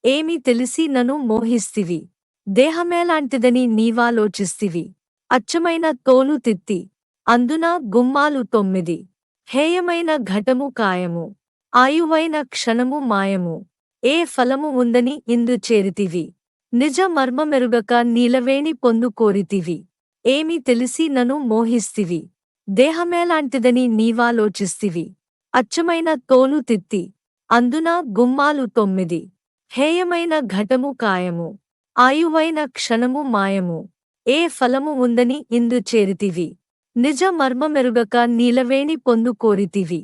ఏమి తెలిసి నను మోహిస్తివి. దేహమేలాంటిదని నీవాలోచిస్తివి. అచ్చమైన తోలు తిత్తి అందున గుమ్మాలు 9. హేయమైన ఘటము కాయము. ఆయువైన క్షణము మాయము. ఏ ఫలము ఉందని ఇందు చేరితివి. నిజ మర్మమెరుగక నీలవేణి పొందు కోరితివి. ఏమి తెలిసి నను మోహిస్తివి. దేహమేలాంటిదని నీవాలోచిస్తివి. అచ్చమైన తోలు తిత్తి అందున గుమ్మాలు 9. హేయమైన ఘటము కాయము. ఆయువైన క్షణము మాయము. ఏ ఫలము ఉందని ఇందు చేరితివి. నిజ మర్మమెరుగక నీలవేణి పొందు కోరితివి.